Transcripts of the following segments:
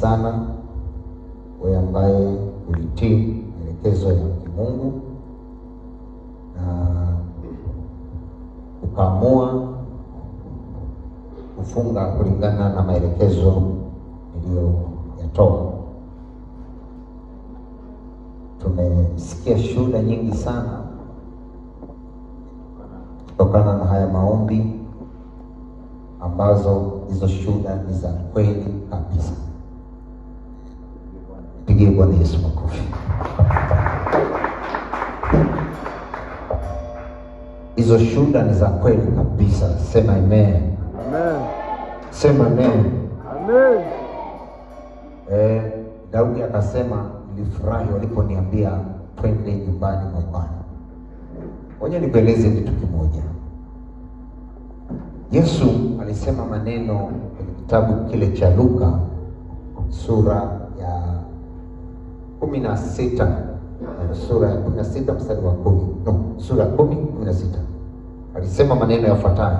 sana wewe ambaye ulitii maelekezo ya Mungu na ukaamua kufunga kulingana na maelekezo niliyoyatoa. Tumesikia shuhuda nyingi sana kutokana na haya maombi, ambazo hizo shuhuda ni za kweli kabisa. Pigie Bwana Yesu makofi. Hizo shuhuda ni za kweli kabisa. Sema amen. Amen. Sema amen. Amen. Daudi akasema, nilifurahi waliponiambia twende nyumbani mwa Bwana. Ngoja nikueleze kitu kimoja. Yesu alisema maneno kwenye kitabu kile cha Luka sura ya 16, sura ya 16 mstari wa 10. Sura ya 16. Alisema maneno yafuatayo: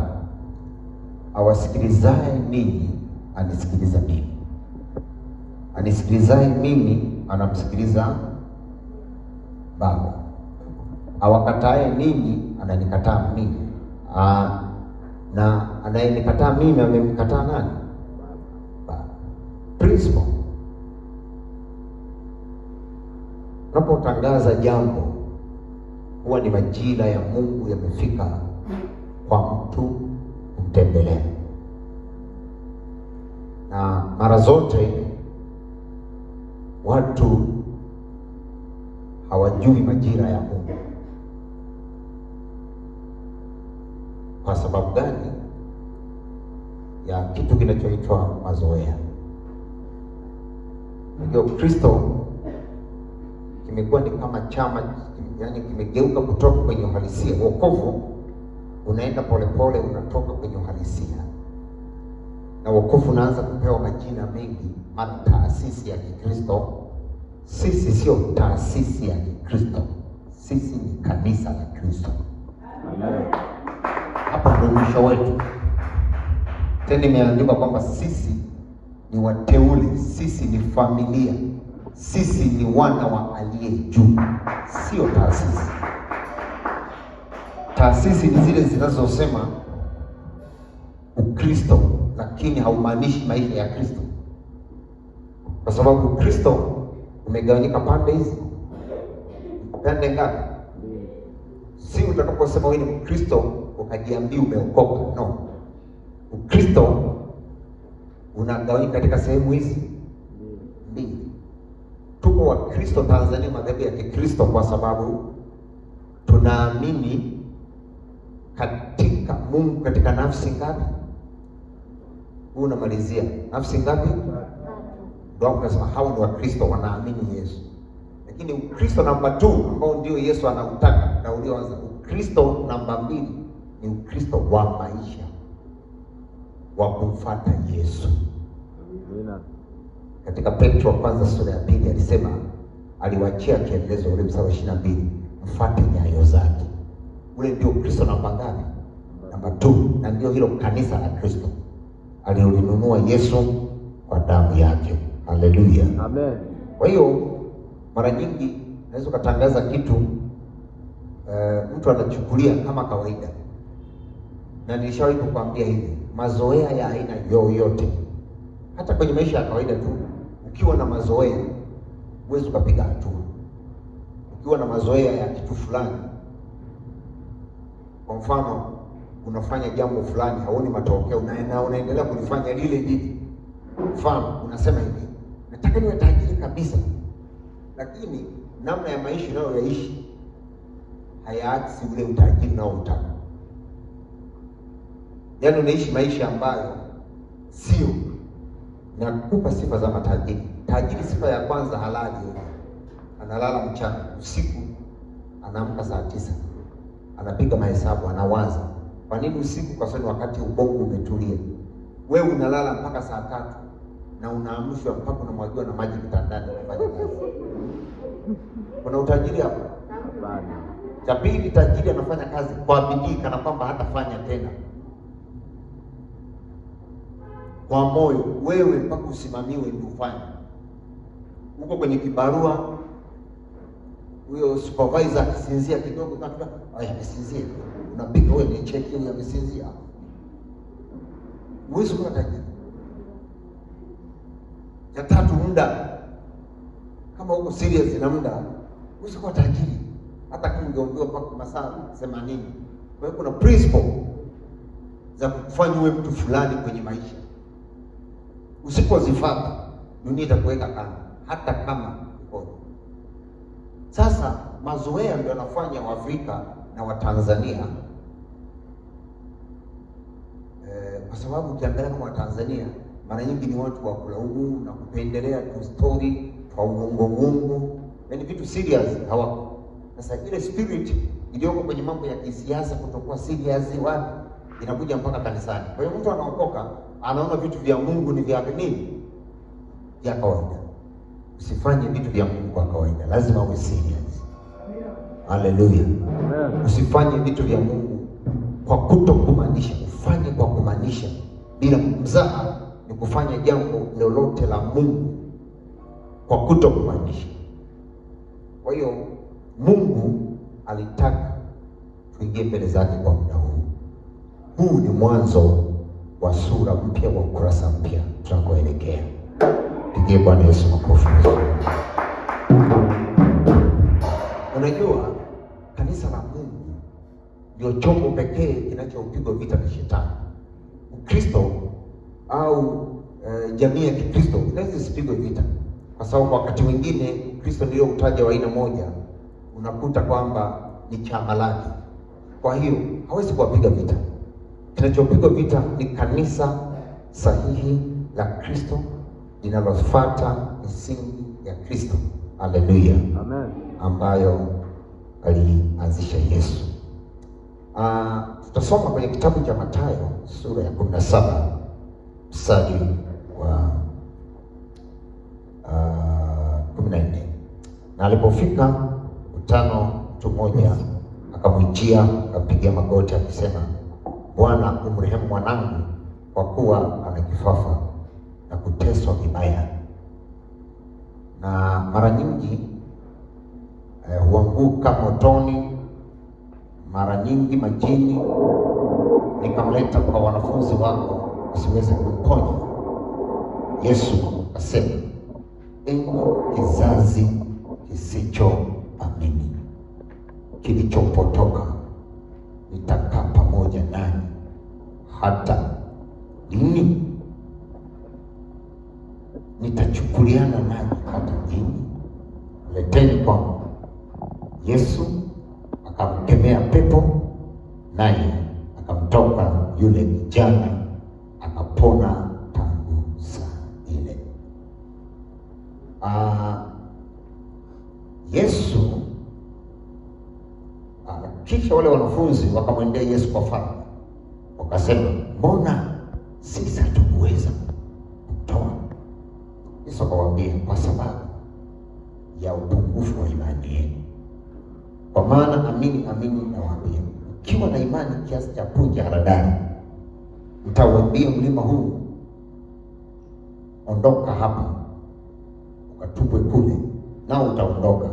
awasikilizaye ninyi anisikiliza mimi, anisikilizaye mimi anamsikiliza Baba, awakataye ninyi ananikataa mimi, na anayenikataa mimi amemkataa nani? Baba. Principle. Unapotangaza jambo, huwa ni majira ya Mungu yamefika kwa mtu kumtembelea, na mara zote watu hawajui majira ya Mungu. Kwa sababu gani? Ya kitu kinachoitwa mazoea. Ndio Kristo kimekuwa ni kama chama, yani kimegeuka kutoka kwenye uhalisia. Wokovu unaenda polepole, unatoka kwenye uhalisia, na wokovu unaanza kupewa majina mengi, taasisi ya Kikristo. Sisi sio taasisi ya Kikristo, sisi ni kanisa la Kristo. Amen. Hapa ndio mwisho wetu. Tena imeandikwa kwamba sisi ni wateule, sisi ni familia, sisi ni wana wa aliye juu, sio taasisi. Taasisi ni zile zinazosema Ukristo, lakini haumaanishi maisha ya Kristo, kwa sababu Kristo umegawanyika pande hizi. Pande ngapi? Si utakaposema wewe ni Mkristo ukajiambia umeokoka. No, Ukristo unagawanyika katika sehemu hizi mbili. Tuko wa Kristo Tanzania, madhehebu ya Kikristo, kwa sababu tunaamini katika Mungu katika nafsi ngapi? Unamalizia nafsi ngapi? Ndio tunasema hao ni Wakristo wanaamini Yesu. Lakini Ukristo namba 2 ambao ndio Yesu anautaka na ulioanza, Ukristo namba 2 ni Ukristo wa maisha wa kumfuata Yesu. Amina. Katika Petro kwanza sura ya 2 alisema, aliwaachia kielelezo ule mstari wa 22, mfuate nyayo zake. Ule ndio Kristo namba ngapi? Namba 2, na ndio hilo kanisa la Kristo aliolinunua Yesu kwa damu yake. Haleluya. Amen. Kwa hiyo mara nyingi naweza kutangaza kitu mtu anachukulia kama kawaida, na nilishawahi kukwambia hivi, mazoea ya aina yoyote, hata kwenye maisha ya kawaida tu, ukiwa na mazoea huwezi kupiga hatua. Ukiwa na mazoea ya kitu fulani, kwa mfano unafanya jambo fulani, haoni matokeo, unaendelea kulifanya lile lile. Mfano unasema hivi, nataka niwe tajiri kabisa, lakini namna ya maisha unayoishi hayaaksi ule utajiri unaotaka. Yaani unaishi maisha ambayo sio. Nakupa sifa za matajiri. Tajiri, sifa ya kwanza, halali. Analala mchana, usiku anaamka saa 9, anapiga mahesabu, anawaza. Kwa nini usiku? Kwa sababu wakati ubongo umetulia. Wewe unalala mpaka saa 3 na unaamshwa mpaka unamwagiwa na maji kitandani kufanya kazi. Kuna utajiri hapo? Hapana. Cha pili, tajiri anafanya kazi kwa bidii kana kwamba hatafanya tena. kwa moyo, wewe mpaka usimamiwe ndio ufanye. Uko kwenye kibarua, huyo supervisor akisinzia kidogo, kama amesinzia, unapiga wewe ni cheki, huyo amesinzia. Uwezo kwa tajiri. Ya tatu, muda. Kama uko serious na muda, uwezo kwa tajiri. Hata kama ungeongewa mpaka masaa 80. Kwa hiyo kuna principle za kufanya uwe mtu fulani kwenye maisha. Usipozifuata, dunia itakuweka kando, hata kama uko. Sasa mazoea ndio yanafanya Waafrika na Watanzania, kwa sababu ukiangalia kama Watanzania mara nyingi ni watu wa kulaumu na kupendelea tu story kwa uongo, yaani vitu serious hawako. Sasa ile spirit iliyoko kwenye mambo ya kisiasa, kutokuwa serious wapi, inakuja mpaka kanisani. Kwa hiyo mtu anaokoka anaona vitu vya Mungu ni vya nini? Vya kawaida. Usifanye vitu vya Mungu kwa kawaida, lazima uwe serious. Haleluya. Usifanye vitu vya Mungu kwa kutokumaanisha, ufanye kwa kumaanisha. Bila mzaha ni kufanya jambo lolote la Mungu kwa kutokumaanisha. Kwa hiyo Mungu alitaka tuingie mbele zake kwa muda huu. Huu ni mwanzo wa sura mpya, wa kurasa mpya tunakoelekea. Pigie Bwana Yesu makofi. Unajua kanisa la Mungu ndio chombo pekee kinachopigwa vita na shetani. Ukristo au jamii ya Kikristo inaweza isipigwe vita, kwa sababu wakati mwingine Kristo ndio utaja wa aina moja, unakuta kwamba ni chama lake. Kwa hiyo hawezi kuwapiga vita. Kinachopigwa vita ni kanisa sahihi la Kristo linalofuata misingi ya Kristo. Haleluya. Amen. Ambayo alianzisha Yesu. Tutasoma kwenye kitabu cha Mathayo sura ya 17 mstari wa 14. Na alipofika mkutano, mtu mmoja akamwijia, akapiga magoti akisema, Bwana, umrehemu mwanangu, kwa kuwa ana kifafa na kuteswa vibaya, na mara nyingi huanguka motoni, mara nyingi majini. Nikamleta kwa wanafunzi wako usiweze kumponya. Yesu akasema, enyi kizazi kisichoamini, kilichopotoka, nitakaa pamoja nanyi hata lini? Nitachukuliana nanyi hata lini? Leteni kwangu. Yesu akamkemea pepo, naye akamtoka yule kijana, akapona tangu saa ile. Yesu kisha wale wanafunzi wakamwendea Yesu kwa faraja, wakasema, mbona sisi hatukuweza kutoa? Yesu akawaambia, kwa sababu ya upungufu wa imani yenu. Kwa maana amini amini nawaambia, ukiwa na imani kiasi cha punje haradali, mtauambia mlima huu, ondoka hapa ukatupwe kule, nao utaondoka,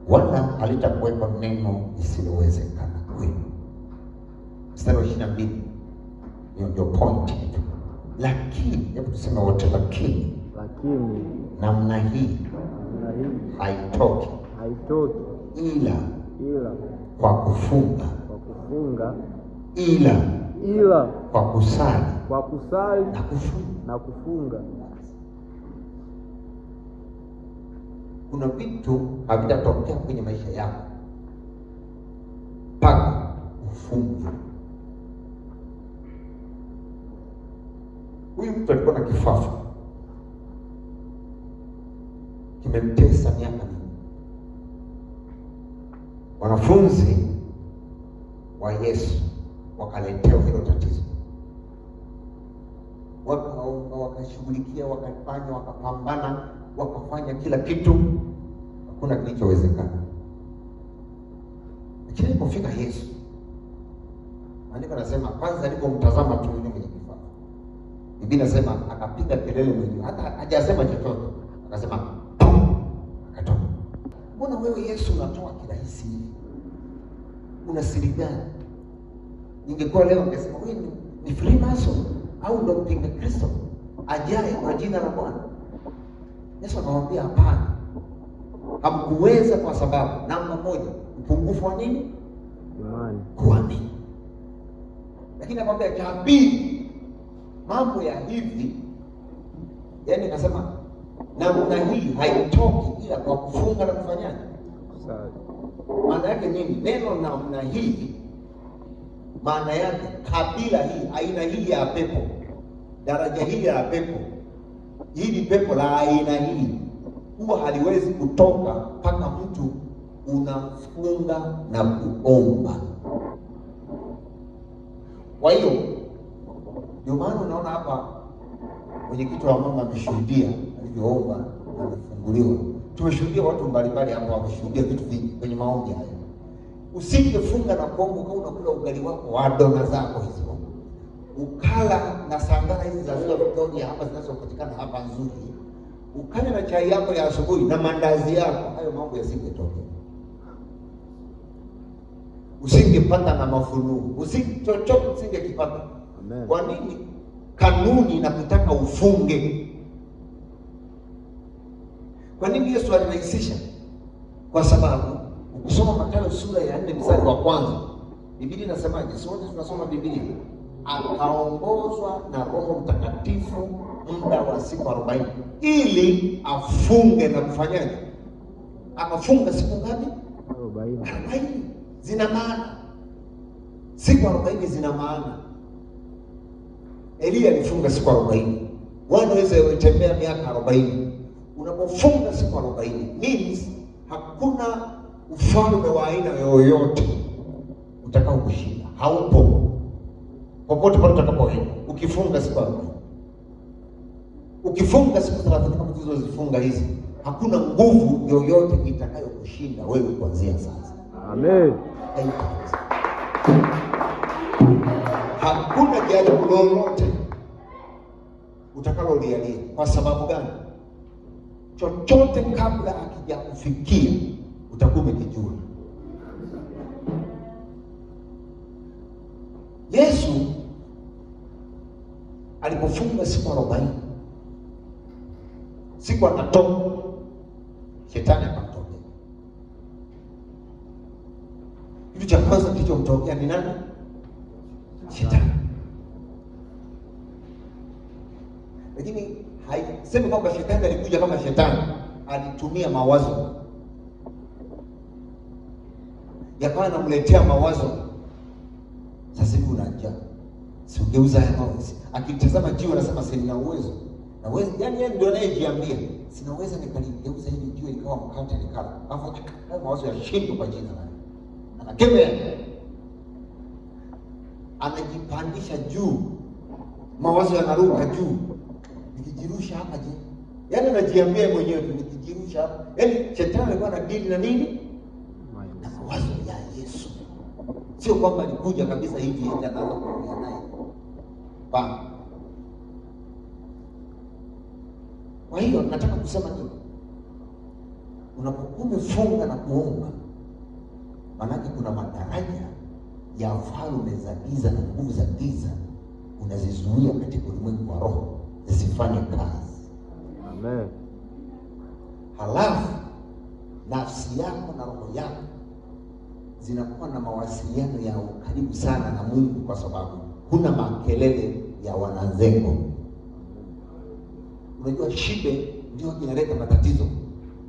wala halitakuwepo neno lisilowezekana kwenu. Mstari wa 22, hiyo ndio point. Lakini, hebu tuseme wote, lakini namna hii haitoki ila kwa kufunga, ila kwa kusali na kufunga. Kuna vitu havitatokea kwenye maisha yako mpaka ufunge. Huyu mtu alikuwa na kifafa, kimemtesa miaka mingi. Wanafunzi wa Yesu wakaletewa hilo tatizo, wakaomba, wakashughulikia, wakafanya, wakapambana, wakafanya kila kitu, hakuna kilichowezekana. Lakini alipofika Yesu, maandiko yanasema kwanza alipomtazama tu yule mwenye kifafa, Biblia inasema akapiga kelele mwenyewe, hata hajasema chochote, akasema akatoka. Mbona wewe Yesu unatoa kirahisi hivi? Una siri gani? Ningekuwa leo ningesema wewe ni Freemason au ndo mpinga Kristo ajaye kwa jina la Bwana. Yesu akamwambia hapana. Hamkuweza kwa sababu namba moja, upungufu wa nini? Imani. Kuamini. Lakini akamwambia cha pili, mambo ya hivi, yaani akasema namna hii haitoki ila kwa kufunga na kufanyaje? Sawa. Maana yake nini? Neno namna hii maana yake kabila hii, aina hii ya pepo, daraja hili la pepo, hili pepo la aina hii huwa haliwezi kutoka mpaka mtu unafunga na kuomba. Kwa hiyo ndio maana unaona hapa mwenyekiti wa mama ameshuhudia alivyoomba na amefunguliwa. Tumeshuhudia watu mbalimbali hapa wameshuhudia vitu vingi kwenye maombi haya. Usingefunga na kuomba kama unakula ugali wako wa dona zako hizo, ukala na sangara hizi za Ziwa Victoria hapa zinazopatikana hapa nzuri, ukanywa na chai yako ya asubuhi na mandazi yako, hayo mambo yasingetokea. Usingepata na mafunuo, chochote usingekipata. Amen. Kwa nini? Kanuni inakutaka ufunge. Kwa nini Yesu alirahisisha? Kwa sababu ukisoma Mathayo sura ya 4 mstari wa kwanza, Biblia inasemaje? Sote tunasoma Biblia. Akaongozwa na Roho Mtakatifu muda wa siku 40 ili afunge na kufanyaje? Akafunga siku ngapi? 40. Zina maana. Siku 40 zina maana. Elia alifunga siku 40. Wanaweza kutembea miaka 40. Unapofunga siku 40 means hakuna ufalme wa aina yoyote utakao kushinda. Haupo. Popote pale utakapoenda ukifunga siku 40. Ukifunga siku 30 kama tulizozifunga hizi, hakuna nguvu yoyote itakayokushinda wewe kuanzia sasa. Amen. Hakuna jaribu lolote utakalolialia. Kwa sababu gani? Chochote kabla hakijakufikia utakuwa umekijua. Yesu alipofunga siku 40, siku anatoka, shetani akamtokea. Kitu cha kwanza kilichomtokea ni nani? Shetani. Lakini haisemi kwamba shetani alikuja kama shetani, alitumia mawazo. Yakawa anamletea mawazo. Sasa hivi una njaa, si ungeuza haya mawazo. Akitazama jiwe anasema sina uwezo. Na wewe yani yeye ndio anayejiambia, sinaweza nikaligeuza hili jiwe likawa mkate nikala. Alafu hayo mawazo yashindwe kwa jina lake. Anakemea. Anajipandisha juu. Mawazo yanaruka juu. Nikijirusha hapa je? Yaani anajiambia mwenyewe nikijirusha hapa. Yaani shetani alikuwa anadili na nini? Na mawazo ya Yesu. Sio kwamba alikuja kabisa hivi eti anaanza kuongea naye. Bana. Kwa hiyo nataka kusema nini? Unapokuwa umefunga na kuomba, maana kuna madaraja ya falme za giza na nguvu za giza unazizuia katika ulimwengu wa roho zisifanye kazi. Amen. Halafu nafsi yako na roho yako zinakuwa na mawasiliano ya ukaribu sana na Mungu, kwa sababu kuna makelele ya wananzengo. Unajua shibe ndio inaleta matatizo.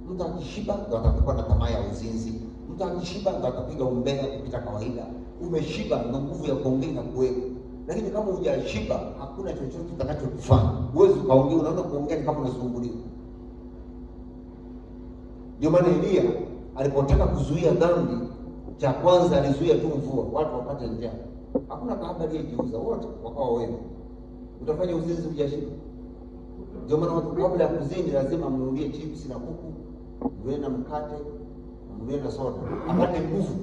Mtu akishiba ndio atakuwa na tamaa ya uzinzi. Mtu akishiba ndio atapiga umbea kupita kawaida. Umeshiba na nguvu ya kuongea na kuwepo. Lakini kama hujashiba hakuna chochote kitakachokufanya. Huwezi ukaongea, unaona kuongea ni kama unasumbuliwa. Ndio maana Elia alipotaka kuzuia dhambi, cha kwanza alizuia tu mvua, watu wapate njaa. Hakuna kahaba aliyejiuza, wote wakawa wema. Utafanya uzinzi hujashiba. Ndio maana watu kabla ya kuzini lazima mnunulie chips na kuku, mwe na mkate, mwe na soda, apate nguvu.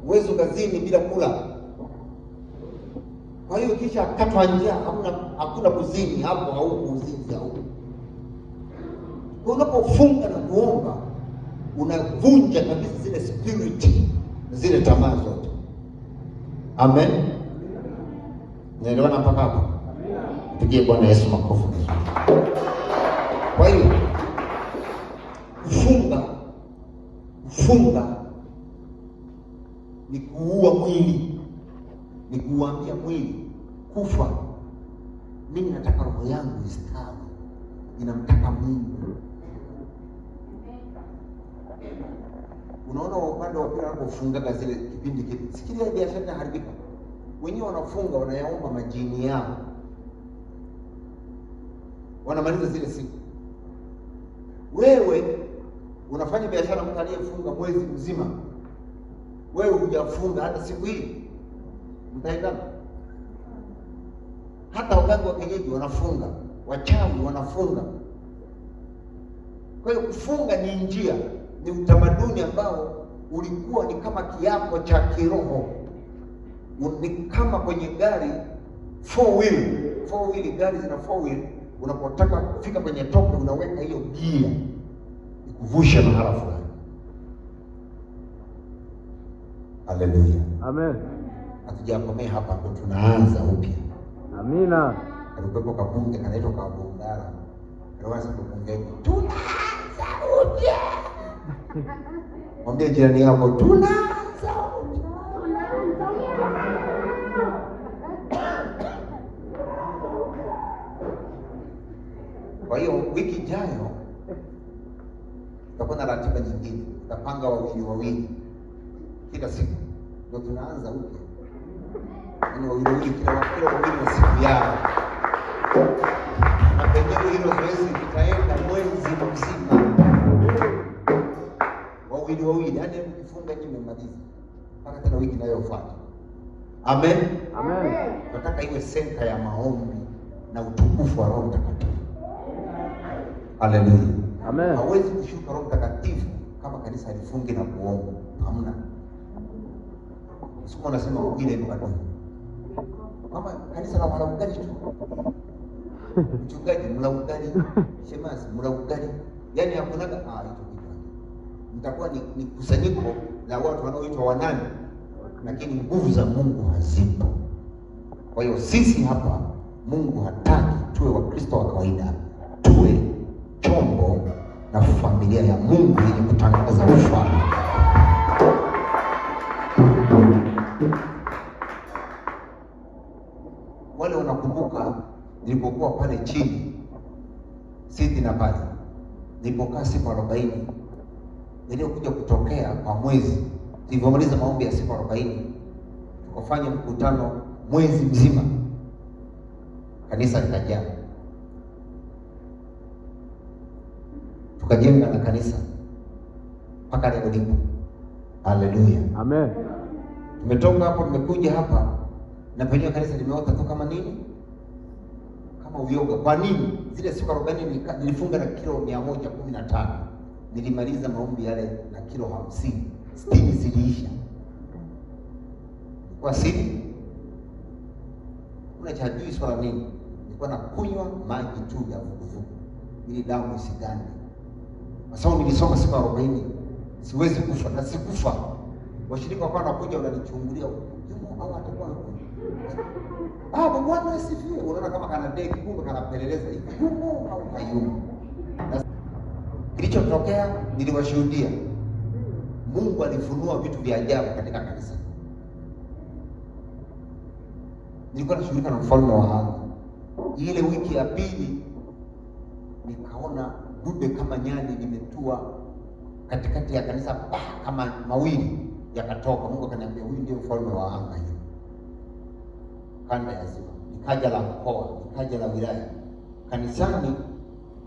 Uwezo kazini bila kula. Kwa hiyo kisha akatwa njia, hakuna kuzini hapo au kuzinzi au. Unapofunga na kuomba, unavunja kabisa zile spirit, zile tamaa zote. Amen. Naelewana mpaka hapo? Pigie Bwana Yesu makofi. Kwa hiyo kufunga ni kuua mwili, ni kuambia mwili kufa. Mimi nataka roho yangu istawi, ninamtaka Mungu. Unaona upande wa pili unapofunga zile kipindi kile, sikilia biashara inaharibika. Wenyewe wanafunga, wanayaomba majini yao, wanamaliza zile siku. Wewe unafanya biashara, mtu aliyefunga mwezi mzima, wewe hujafunga hata siku hii, mtaendana. Hata waganga wa kienyeji wanafunga, wachawi wanafunga. Kwa hiyo kufunga ni njia, ni utamaduni ambao ulikuwa ni kama kiapo cha kiroho. Ni kama kwenye gari four wheel, gari zina four wheel. Unapotaka kufika kwenye tope, unaweka hiyo gia ikuvusha mahala fulani. Haleluya, amen. Hatujakomea hapa, tunaanza upya. Amina. Kalikuwepo kabunge kanaitwa Kabungala, kanaanza kubunge, tunaanza upya. Mwambie jirani yako, tunaanza upya. Kwa hiyo wiki ijayo tutakuwa na ratiba nyingine, tutapanga wawili kila siku, ndio tunaanza upya. Yaani wawili kila wawili na siku yao. Na pengine hilo zoezi litaenda mwezi mzima. Wawili, yaani ukifunga nimemaliza mpaka tena wiki inayofuata. Amen. Amen. Nataka iwe senta ya maombi na utukufu wa Roho Mtakatifu. Haleluya. Amen. Hawezi kushuka Roho Mtakatifu kama kanisa halifungi na kuomba. Hamna. Sio unasema ile ndio bado. Kama kanisa la wala ugali tu. Mchungaji mla ugali, shemasi mla ugali. Yaani hakuna hicho kitu. Mtakuwa ni kusanyiko la watu wanaoitwa wanani, lakini nguvu za Mungu hazipo. Kwa hiyo sisi hapa, Mungu hataki tuwe Wakristo wa kawaida, tuwe chombo na familia ya Mungu ili kutangaza ufalme. Wale wanakumbuka nilipokuwa pale chini Sydney na pale nilipokaa siku 40 niliokuja kutokea kwa mwezi, tulivyomaliza maombi ya siku 40 tukafanya mkutano mwezi mzima, kanisa likajaa, tukajenga na kanisa mpaka leo lipo. Haleluya, amen. Tumetoka hapo tumekuja hapa na penyewe kanisa limeota tu kama nini, kama uyoga. Kwa nini? Zile siku 40 nilifunga na kilo 115, nilimaliza maombi yale na kilo 50, 60 ziliisha. Kwa siri kuna chajui swala nini, nilikuwa nakunywa maji tu ya vuguvugu ili damu isigande. Kwa sababu nilisoma siku 40 siwezi kufa na sikufa. Washirika wakawa wanakuja wananichungulia, yumo au atakuwa Bwana asifiwe. Unaona kama kana deki, kumbe kanapeleleza hivi, yumo au hayumo. Kilichotokea niliwashuhudia. Mungu alifunua vitu vya ajabu katika kanisa. Nilikuwa nashughulika na mfalme wa anga. Ile wiki ya pili nikaona dude kama nyani limetua katikati ya kanisa, kama mawili yakatoka. Mungu akaniambia, huyu ndio mfalme wa anga hiyo, kanda ya ziwa. Nikaja la mkoa, nikaja la wilaya. Kanisani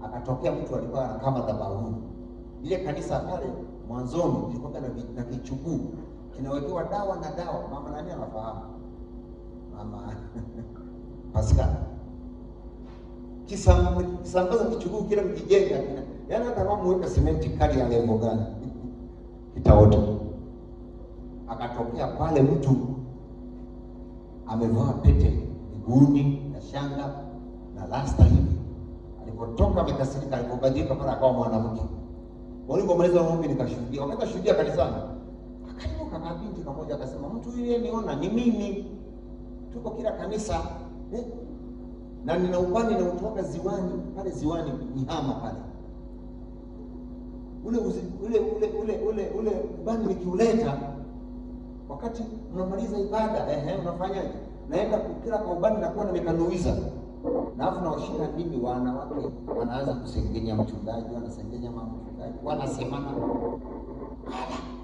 akatokea mtu alikuwa kama dhabahu. Ile kanisa pale mwanzoni lilikuwa na kichuguu kinawekewa dawa na dawa. Mama nani anafahamu? Mama Pascal. Kisambaza kichuguu kile mkijenga, yaani hata kama mweka simenti kali ya lengo gani kitaota. Akatokea pale mtu amevaa pete miguuni na shanga na rasta hivi. Alipotoka amekasirika, alipobadilika mara akawa mwanamke. Walipomaliza maombi nikashuhudia, wakashuhudia kanisani. Akainuka na binti mmoja akasema, mtu yule niona ni mimi. Tuko kila kanisa na nina ubani na utoka ziwani, pale ziwani Nyihama pale. Ule ubani nikiuleta wakati unamaliza ibada, unafanyaje? Naenda kukila kwa ubani na kuwa nimekanuiza. Na afu nawashika mimi wanawake wanaanza kusengenya mchungaji, wanasengenya mama mchungaji, wanasemana.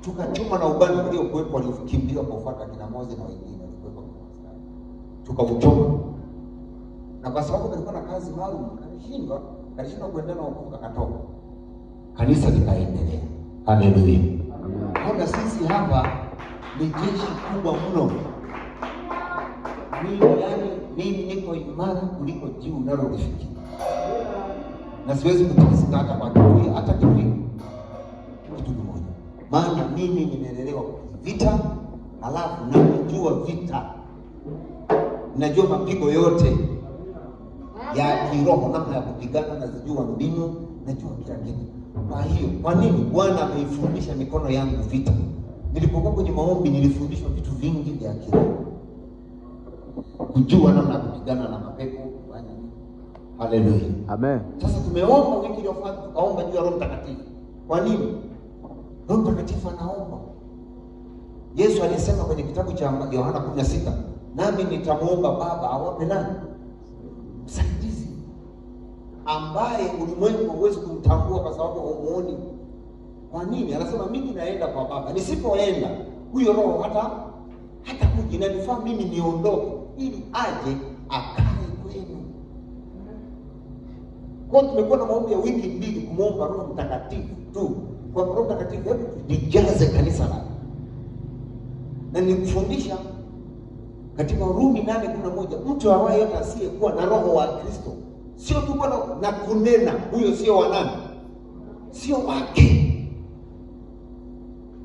Tukachoma na ubani uliokuwepo, walikimbia kufuata kina Moze na wengine walikuwepo kwa mstari. Tukauchoma. Na kwa sababu kulikuwa na kazi maalum, kalishindwa kuendelea na ukunga katoka. Kanisa likaendelea. Haleluya. Kwa sisi hapa ni jeshi kubwa mno. Mimi niko imara kuliko jiwe unalolifikia. Na siwezi kutikisika hata kwa kitu, hata kitu kimoja. Maana mimi nimelelewa vita, halafu najua vita. Najua mapigo yote ya kiroho, namna ya kupigana, nazijua mbinu, najua kila kitu. Kwa hiyo, kwa nini Bwana ameifundisha mikono yangu vita? Nilipokuwa kwenye maombi nilifundishwa vitu vingi vya kiroho. Kujua namna ya kupigana na mapepo. Haleluya. Amen. Sasa tumeomba wiki iliyofuata, tukaomba juu ya Roho Mtakatifu. Kwa nini? Roho Mtakatifu anaomba. Yesu alisema kwenye kitabu cha Yohana 16, nami nitamuomba Baba awape nani? Msaidizi ambaye ulimwengu huwezi kumtambua kwa sababu humuoni. Kwa nini? Anasema mimi naenda kwa Baba. Nisipoenda, huyo Roho hata kuja, na nifaa mimi niondoke ili aje akae kwenu. Kwa tumekuwa na maombi ya wiki mbili kumuomba Roho Mtakatifu tu. Kwa Roho Mtakatifu hebu lijaze kanisa lako. Na nikufundisha katika Warumi 8:11, mtu awaye yote asiyekuwa na Roho wa Kristo, sio tu bwana na kunena, huyo sio wa nani? Sio wake.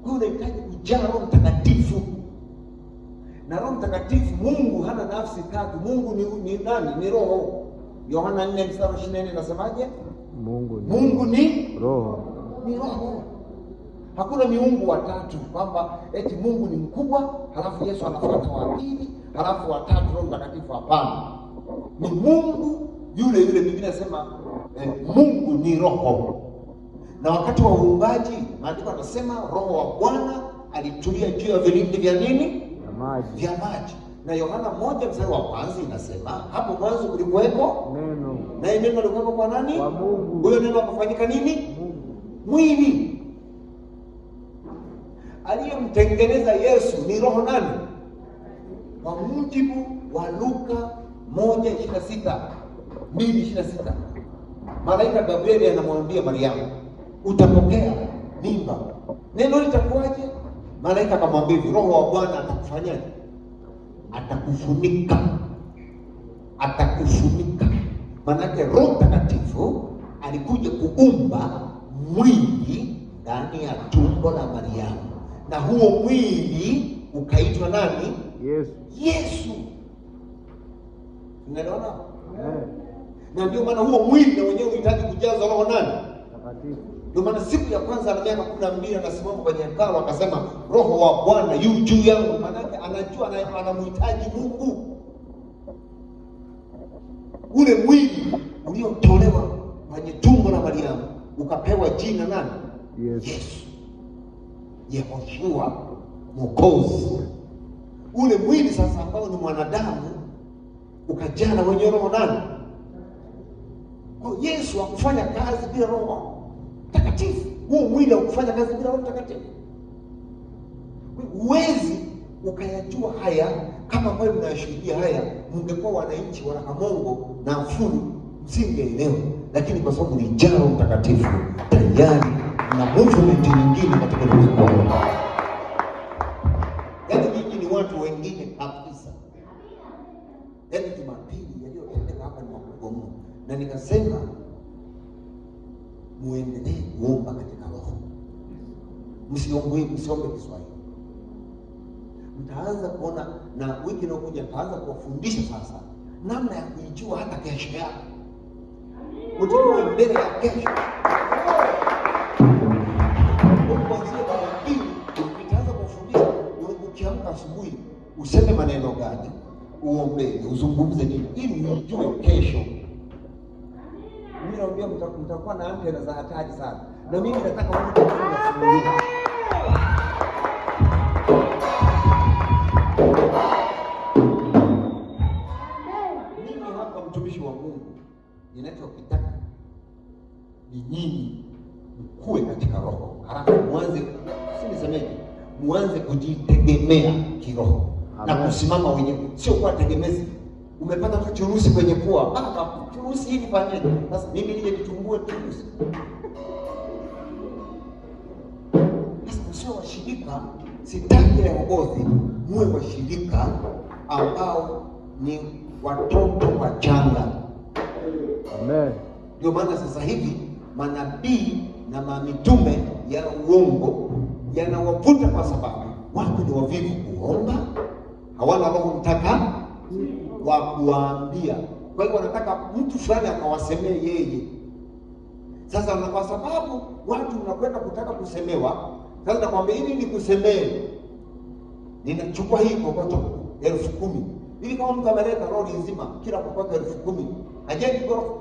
Huyo unahitaji kujaa Roho Mtakatifu. Na Roho Mtakatifu, Mungu hana nafsi tatu. Mungu ni nani? Ni Roho. Yohana 4:24 inasemaje? Mungu ni Roho. Ni Roho. Hakuna miungu watatu kwamba eti Mungu ni mkubwa, halafu Yesu anafuata wa pili, halafu watatu Roho Mtakatifu. Hapana. Ni Mungu yule. Biblia inasema Mungu ni Roho. Na wakati wa uumbaji, maandiko yanasema Roho wa Bwana alitulia juu ya vilindi vya nini? Vya maji. Na Yohana 1:1 inasema hapo mwanzo kulikuweko neno. Na neno lilikuwa kwa nani? Kwa Mungu. Huyo neno akafanyika nini? Mungu. Mwili. Aliyemtengeneza Yesu ni Roho nani? Kwa mujibu wa Luka 1:26. Malaika Gabrieli anamwambia Mariamu, utapokea mimba. Neno litakuwaje? Malaika akamwambia, Roho wa Bwana atakufanyaje? Atakufunika. Maana Roho Mtakatifu alikuja kuumba mwili ndani ya tumbo la Mariamu. Na huo mwili ukaitwa nani? Yesu. Unaelewana? Na ndio maana huo mwili na wenyewe unahitaji kujazwa Roho nani? Mtakatifu. Ndio maana siku ya kwanza na miaka 12 anasimama kwenye hekalu akasema, Roho wa Bwana yu juu yangu. Maana anajua anamhitaji Mungu. Ule mwili uliotolewa kwenye tumbo la Mariamu ukapewa jina nani? Yesu. Yehoshua, Mwokozi. Ule mwili sasa ambao ni mwanadamu ukajana wenye Roho nani? Kwa Yesu hakufanya kazi bila Roho Mtakatifu. Huo mwili haukufanya kazi bila Roho Mtakatifu. Huwezi ukayajua haya kama ambavyo mnayashuhudia haya, mngekuwa wananchi wa Rahamongo na Afuru msingeelewa. Lakini kwa sababu ni Roho Mtakatifu tayari na movement nyingine katika ulimwengu. Yaani nyinyi ni watu wengine kabisa. Yaani Jumapili yaliyotendeka hapa ni makubwa mno. Na nikasema muendelee kuomba katika Roho. Msiombe Kiswahili. Mtaanza kuona, na wiki inayokuja nitaanza kuwafundisha sasa namna ya kuijua hata kesho yako. Utakuwa mbele ya kesho. Kuanzia kwa dini, ukitaanza kufundisha, ukiamka asubuhi, useme maneno gani, uombe, uzungumze nini, ili ujue kesho. Mimi naambia mtakuwa na antena za hatari sana. Na mimi nataka wewe kufunga. Mimi hapa mtumishi wa Mungu, ninachokitaka ni nyinyi mkue katika roho. Halafu muanze kujitegemea kiroho. Amen. Na kusimama wenyewe, sio kuwa tegemezi. Umepata tu churusi kwenye pua. Baba, churusi hili fanyaje? Sasa mimi nije nitungue churusi. Sasa msio washirika, sitaki Rehobothi muwe washirika ambao ni watoto wachanga. Amen. Ndio maana sasa hivi manabii na mamitume ya uongo yanawavuta, kwa sababu watu ni wavivu kuomba, hawana roho mtaka wa kuwaambia. Kwa hiyo wanataka mtu fulani akawasemee yeye. Sasa na kwa sababu watu mnakwenda kutaka kusemewa, sasa nakwambia hivi nikusemee, ninachukua hii kokoto 10,000 ili kama mtu ameleta lori nzima kila kokoto 10,000 hajengi ghorofa.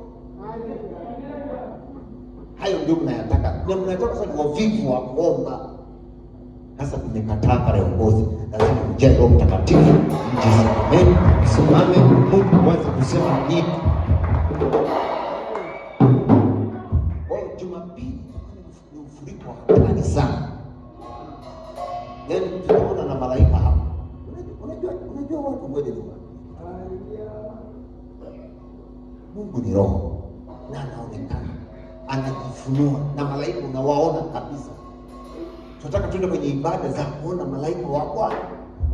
Hayo ndio mnayataka. Na mnataka sasa wavivu wa kuomba. Sasa tumekataa pale uongozi. Lazima mjae Roho Mtakatifu, msimame, Mungu kwanza kusema nini. Kwa Jumapili ni ufuriko wa hatari sana. Yaani tunaona na malaika hapa. Unajua watu ngoja tu. Mungu ni roho na anaonekana, anajifunua, na malaika unawaona kabisa. Tunataka tuende kwenye ibada za kuona malaika wa Bwana,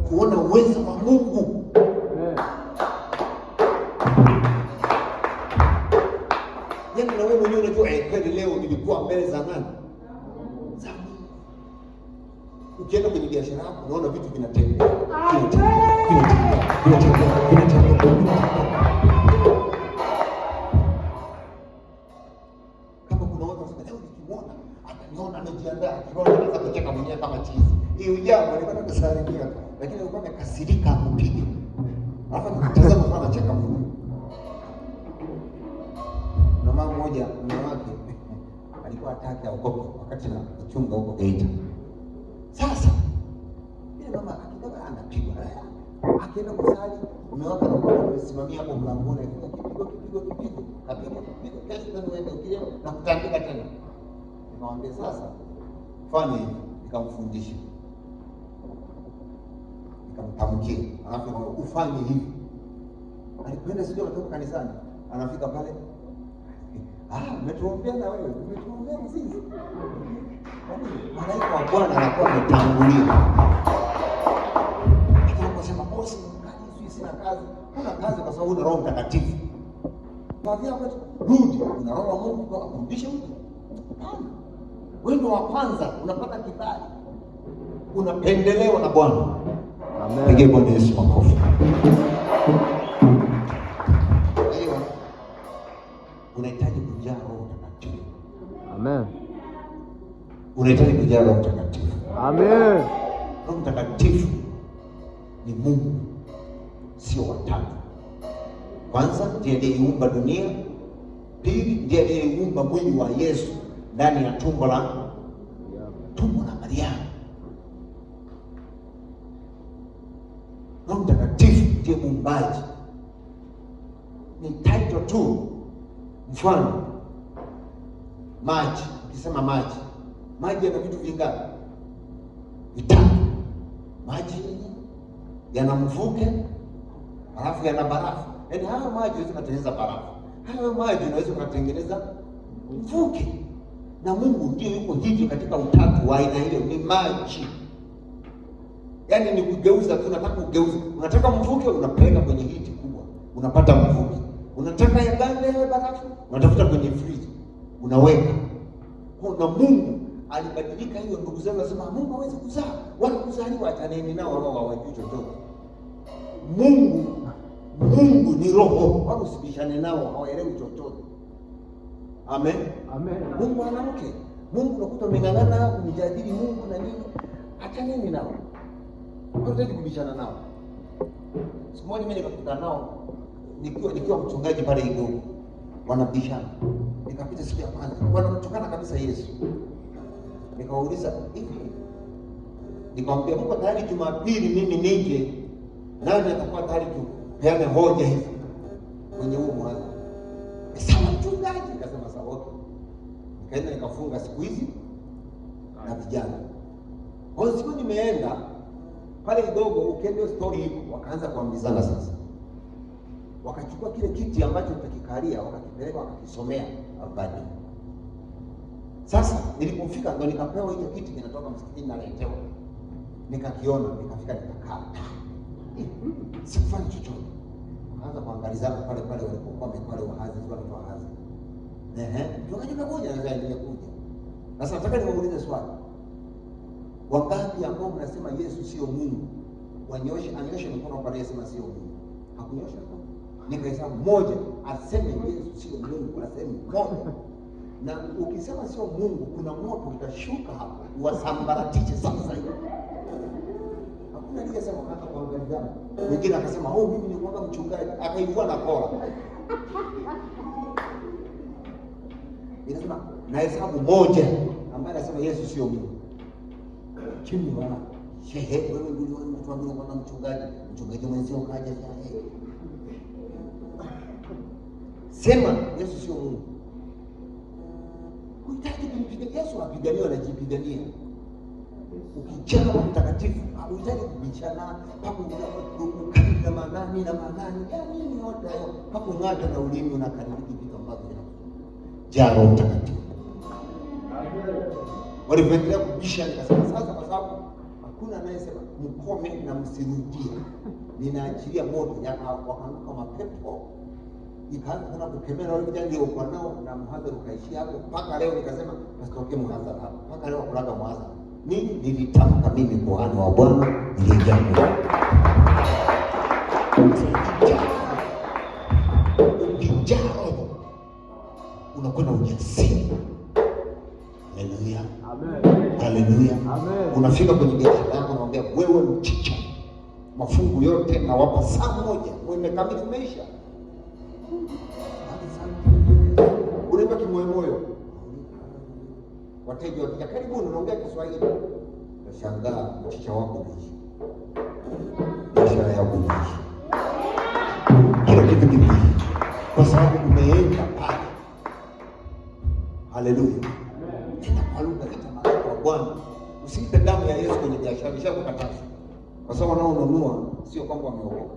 kuona uwezo wa Mungu. Yaani na wewe mwenyewe unajua kweli leo nilikuwa mbele za nani? Za Mungu. Ukienda kwenye biashara yako unaona vitu vinatembea. Kama kuna watu wanasema leo nikimuona ataniona amejiandaa, kiroho anaweza kucheka mwenyewe kama chizi. Hiyo jambo alikuwa anasalimia, lakini alikuwa amekasirika akupige. Alafu nikitazama sana anacheka mwenyewe. Na mama mmoja mume wake alikuwa hataki aokoke wakati na kuchunga huko Geita. Sasa yule mama akidogo anapigwa. Akienda kusali, mume wake anasimamia hapo mlangoni, kipigo kesho tena uende ukija na kutandika tena. Nikamwambia sasa fanya hivi, nikamfundisha. Nikamtamkia, alafu ufanye hivi. Alikwenda sio kutoka kanisani, anafika pale. Umetuombea na wewe, umetuombea sisi. Malaika wa Bwana anakuwa ametangulia. Akasema bosi, mkali sina kazi. Kuna kazi kwa sababu una Roho Mtakatifu. Baadhi yao rudi, una Roho wa Mungu kwa kurudisha mtu. Wewe ndio wa kwanza unapata kibali. Unapendelewa na Bwana. Amen. Pige Bwana Yesu makofi. Hiyo unahitaji kujaa Roho Mtakatifu. Amen. Unahitaji kujaa Roho Mtakatifu. Amen. Roho Mtakatifu ni Mungu, sio watatu. Kwanza ndiye aliyeumba dunia, pili ndiye aliyeumba mwili wa Yesu ndani ya tumbo la Mariamu. Roho Mtakatifu ndiye muumbaji. Ni title tu. Mfano maji, ukisema maji yana vitu vingapi? Vitatu. Maji yana mvuke, halafu yana barafu. Yaani hayo maji yanaweza kutengeneza barafu. Hayo maji yanaweza kutengeneza mvuke. Na Mungu ndiye yuko hivyo katika utatu wa aina hiyo, ni maji. Yaani ni kugeuza, tunataka kugeuza. Unataka mvuke, unapeleka kwenye hiti kubwa, unapata mvuke. Unataka yagande barafu, unatafuta kwenye friji, unaweka. Kwa Mungu alibadilika hiyo. Ndugu zangu nasema Mungu hawezi kuzaa, wala kuzaliwa, ataneni nao wao hawajui chochote. Mungu Mungu ni roho, wala usibishane nao, hawaelewi chochote. Amen. Amen. Mungu anamke. Mungu unakuta umeng'ang'ana kumjadili Mungu na nini? Acha nini nao? Hawataki kubishana nao. Siku moja mimi nikakutana nao nikiwa mchungaji pale Igogo. Wanabishana. Nikapita siku ya kwanza. Wanamtukana kabisa Yesu. Nikawauliza hivi. Nikamwambia Mungu tayari Jumapili mimi nije. Nani atakuwa tayari kupeana hoja hizi kwenye huo mwanzo? Sasa mchungaji akasema sawa, okay. Nikaenda nikafunga siku hizi na vijana. Kwa hiyo siku nimeenda pale Igogo, ukienda story hiyo wakaanza kuambizana sasa. Wakachukua kile kiti ambacho nitakikalia, wakakipeleka wakakisomea abadi. Sasa nilipofika ndo nikapewa hicho kiti kinatoka msikitini na letewa. Nikakiona, nikafika nikakaa. Sikufanya chochote. Kaanza kuangalizana pale walipokuwa wamekale wahazi watu wahazi. Tukaje pamoja na zaidi ya kuja. Sasa nataka niwaulize swali. Wangapi ambao mnasema Yesu sio Mungu? Anyoshe mkono pale yesema sio Mungu. Hakunyosha mkono. Nikahesabu moja, aseme Yesu sio Mungu, aseme moja. Na ukisema sio Mungu, kuna moto utashuka hapa, wasambaratishe sasa hivi. Hakuna aliyesema hata kuangalizana. Wengine akasema, "Oh, mimi ni kwanga mchungaji." Akaivua na kola. Inasema na hesabu moja ambaye anasema Yesu sio Mungu. Chini wana shehe, wewe ndio unatuambia kwamba mchungaji mwenzio kaja shehe. Sema Yesu sio Mungu. Unataka kumpiga Yesu apiganie, anajipigania. Ukijaa mtakatifu, unataka kubishana, pakungana manani na manani. Yaani ni yote hayo, pakungata na ulimi unakaribiki vitu ambavyo jaro mtakatifu. Walipoendelea kubisha nikasema sasa, kwa sababu hakuna anayesema mkome na msirudie, ninaachilia moto. Wakaanguka mapepo, ikaanza kuna kukemea wale vijana ndio kwa nao, na mhadhara ukaishia hapo. Mpaka leo nikasema pasitoke mhadhara hapo, mpaka leo kulaga mhadhara. Mimi nilitamka, mimi kuhani wa Bwana nilijaa unakwenda ujasiri. Haleluya. Amen. Haleluya. Amen. Unafika kwenye biashara yako unaambia wewe mchicha. Mafungu yote na wapa saa moja. Umekamili maisha. Unaimba kimoyomoyo. Wateja wakija karibuni unaongea Kiswahili. Unashangaa mchicha wako umeisha. Biashara yako imeisha. Kila kitu kimeisha. Kwa sababu umeenda pale. Haleluya. Nenda kwa lugha ita malaika wa Bwana. Usiipe damu ya Yesu kwenye biashara, ishakukataza. Kwa sababu wanaonunua sio kwamba wameokoka.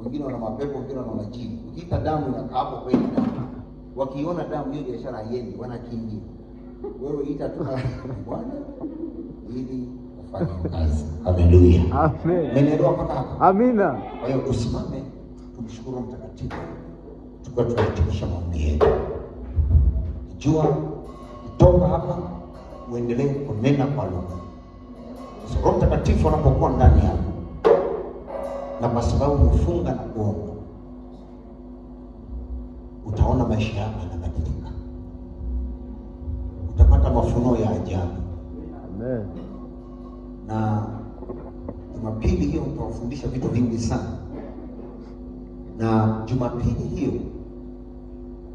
Wengine wana mapepo, wengine wana majini. Ukiita damu inakaa hapo kweli damu. Wakiona damu hiyo biashara haiendi, wanakimbia. Wewe ita tu Bwana ili ufanye kazi. Haleluya. Amen. Umeelewa mpaka hapa? Amina. Kwa hiyo tusimame tumshukuru Mtakatifu. Tukao tunahitimisha maombi yetu. Jua kutoka hapa uendelee kunena kwa lugha. Roho Mtakatifu anapokuwa ndani yako, na kwa sababu ufunga na kuomba, utaona maisha yako yanabadilika. Utapata mafunuo ya ajabu. Amen. Na Jumapili hiyo utawafundisha vitu vingi sana. Na Jumapili hiyo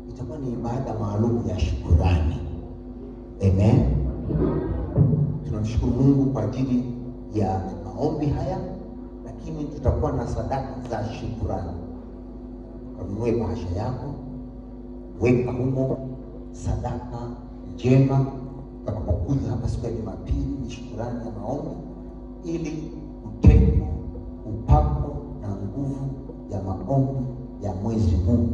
itakuwa ni ibada maalum ya shukrani. Amen. Tunamshukuru Mungu kwa ajili ya maombi haya, lakini tutakuwa na sadaka za shukrani. Kanunue bahasha yako, weka humo sadaka njema. Utakapokuja hapa siku ya Jumapili ni shukrani ya maombi, ili uteko, upako na nguvu ya maombi ya mwezi huu,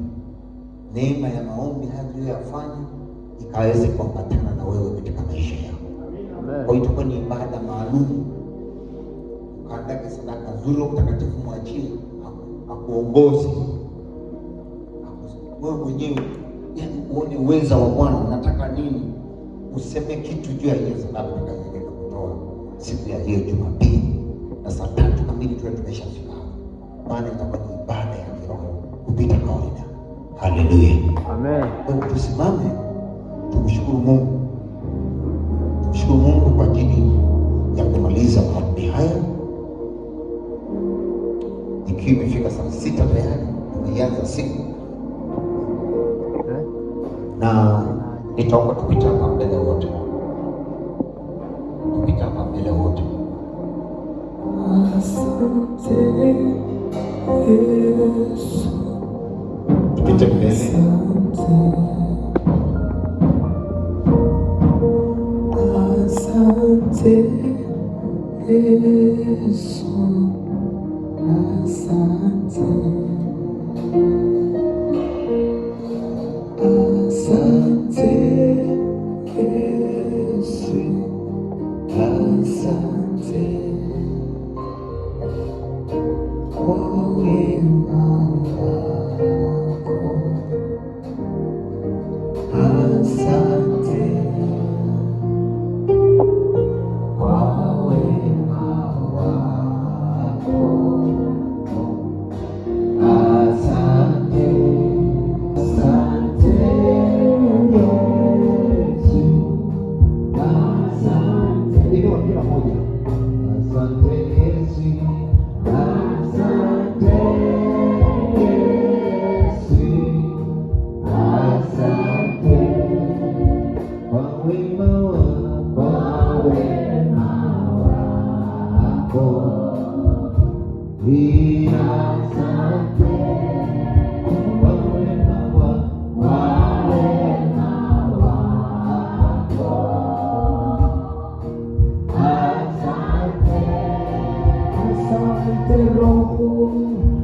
neema ya maombi haya tuliyoyafanya ikaweze kuambatana na wewe katika maisha yako. Kwa hiyo itakuwa ni ibada maalum. Ukaandae sadaka nzuri, Mtakatifu mwachie akuongoze. Wewe mwenyewe yani uone uweza wa Bwana, unataka nini? Useme kitu juu ya hiyo sadaka utakayoenda kutoa siku ya hiyo Jumapili, na saa 3 kamili tuwe tumeshafika. maana itakuwa ni ibada ya kiroho kupita kawaida. Haleluya. Amen. Kwa tusimame tumshukuru Mungu. Tumshukuru Mungu kwa ajili ya kumaliza maombi haya. Ikiwa imefika saa 6 tayari tumeanza siku. Na nitaomba tupita hapa mbele wote. Tupita hapa mbele wote. Asante Yesu. Tupite mbele. Asante Yesu. Asante. Asante Yesu. Asante. Kwa wema wako. Asante. Kwa wema wako. Asante. Asante Yesu. Asante. Inua kila moja. Asante Yesu. Asante Yesu. Asante. Kwa wema wako. Asante. Kwa wema wako. Asante. Asante Roho.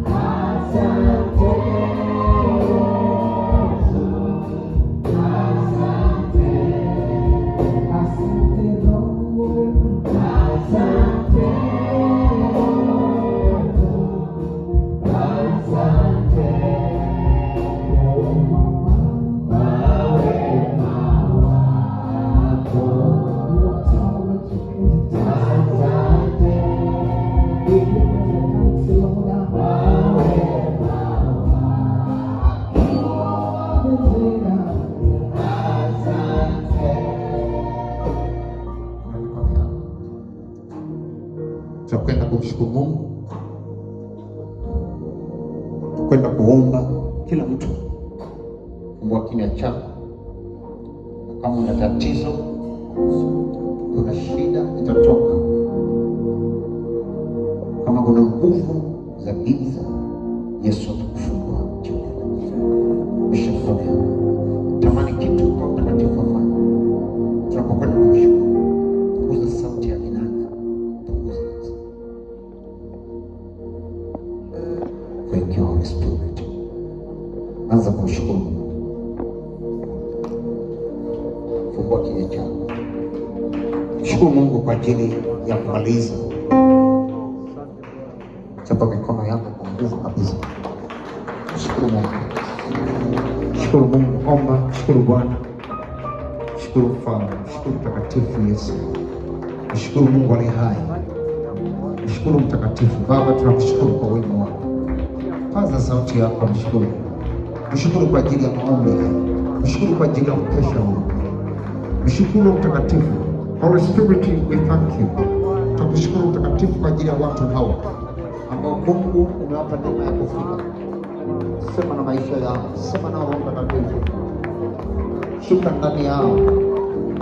Asante Yesu. Asante. Asante Roho. Asante Yesu. Asante. Tutakwenda kumshukuru Mungu, kwenda kuomba. Kila mtu fungua kinywa chako. Kama una tatizo, kuna shida, itatoka. Kama kuna nguvu za giza, Yesu atakufungua. Ushafunga. Tamani kitu kwa mtakatifu afanye. Tunapokwenda kumshukuru, punguza sauti ya kinanda. Punguza. Thank you, Holy Spirit. Anza kumshukuru. Fungua kinywa chako. Shukuru Mungu kwa ajili ya kumaliza. Chapa mikono yako kwa nguvu kabisa. Shukuru Mungu. Shukuru Mungu. Omba. Shukuru Bwana. Shukuru Mfalme. Shukuru Mtakatifu Yesu. Shukuru Mungu aliye hai. Shukuru Mtakatifu. Baba, tunakushukuru kwa wema wako. Paza sauti yako, mshukuru. Mshukuru kwa ajili ya maombi haya. Mshukuru kwa ajili ya mkesha huu. Mshukuru Mtakatifu. Holy Spirit, we thank you. Tunakushukuru Mtakatifu kwa ajili ya watu hawa ambao Mungu umewapa neema ya kufika. Sema na maisha yao. Sema na Roho Mtakatifu. Shuka ndani yao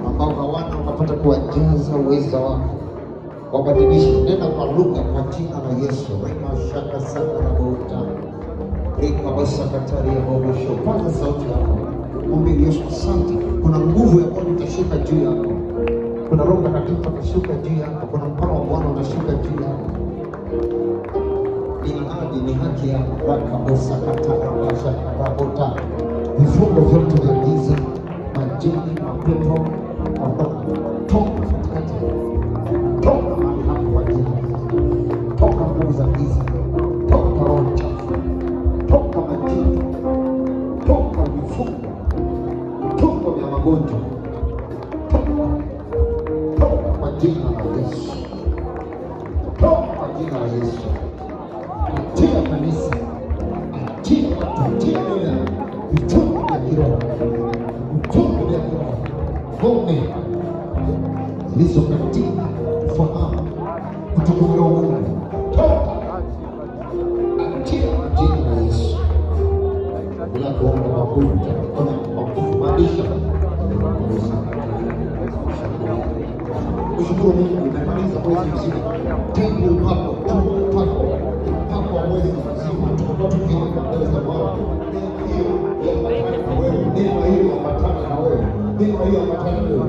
ambao hawana, unapata kuwajaza uweza wako. Wabadilishe. Nenda kwa lugha kwa jina la Yesu. Rema shaka sana na bota. Rema wasa katari ya bobosho. Paza sauti yako. Mwambie Yesu asante. Kuna nguvu ya Bwana itashuka juu yako. Kuna Roho Mtakatifu atashuka juu yako. Kuna mkono wa Bwana unashuka juu yako. Ni haki ya baraka bosa katara basha rabota. Vifungo vyote vya giza, majini, mapepo, toka katikati. Toka mahali hapo kwa jina. Toka nguvu za giza. Toka roho chafu. Toka majini. Toka vifungo. Vifungo vya magonjwa. Toka kwa jina la Yesu. Toka kwa jina la Yesu. Tia kanisa, atie moyo vifungo vya kiroho, vifungo vya kiroho, ngome zilizo katika fahamu kutoka kwa Mungu, toka atie jina la Yesu. Bila kuomba magumu, maisha kushukuru Mungu. Nimemaliza mwezi mzima tangu hapo hapo mwezi mzima tulikuwa tukiomba mbele za Bwana. Neema hiyo ambatana na wewe, neema hiyo ambatana na wewe,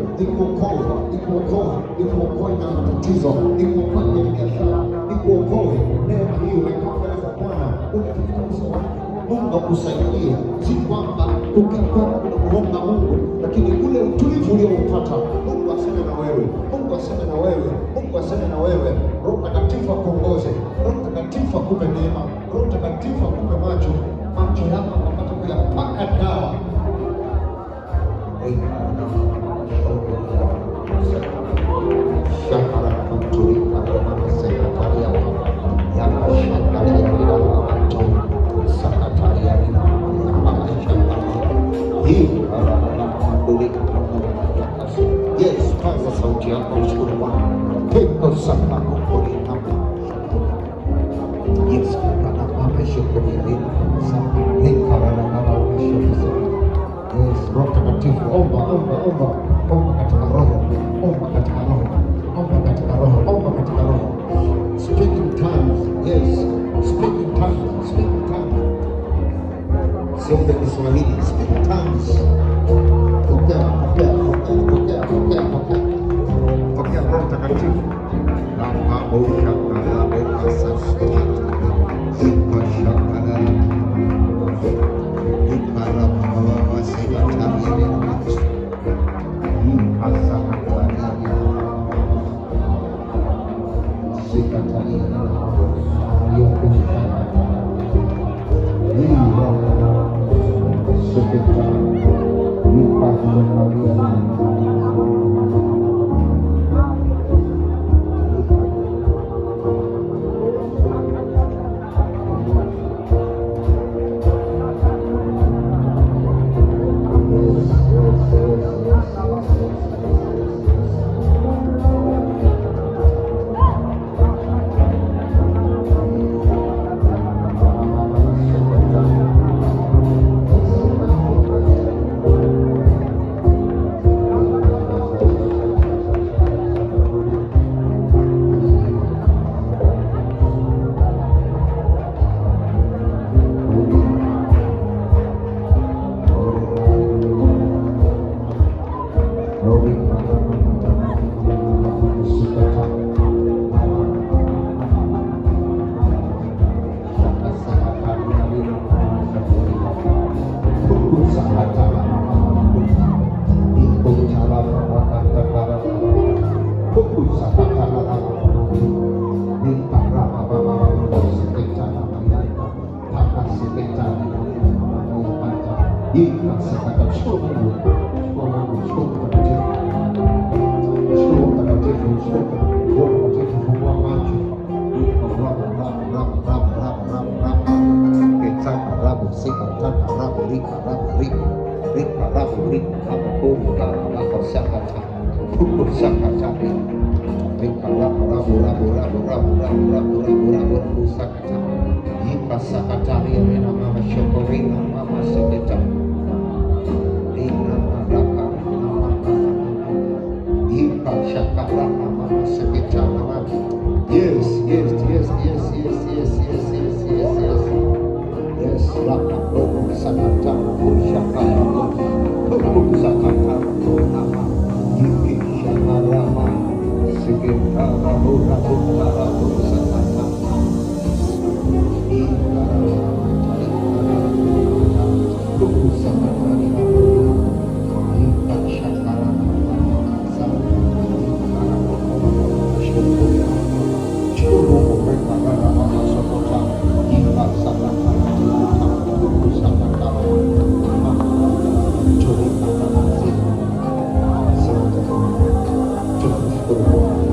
ikuokoe na matatizo, ikuokoe kwenye biashara, ikuokoe. Neema hiyo inakaa mbele za Bwana, unatafuta uso wake Mungu akusaidie. Si kwamba ukikaa unamuomba Mungu lakini ule utulivu ulioupata Mungu aseme na wewe, Mungu aseme na wewe, Mungu aseme na wewe. Roho Mtakatifu akuongoze, Roho Mtakatifu akupe neema, Roho Mtakatifu akupe macho yako apate kuyapaka dawa. Shakara kuturika kama sekataria ya mashakaria bila mato sakataria bila mashakaria hii kuturika kama yes. Paza sauti yako ushukuru Bwana. Peko sana kuturika yes kana mama shukuru bila sana nikara na mama shukuru yes. Roho Mtakatifu omba katika roho, omba katika roho, omba katika roho, omba katika roho. Speak in tongues, yes. Speak in tongues, speak in tongues. Sio kwa Kiswahili, speak in tongues. Pokea Roho Mtakatifu. Namba osha kala beka sasa. Ikasha kala. Ikara baba sema tabia. Tunakushukuru Bwana.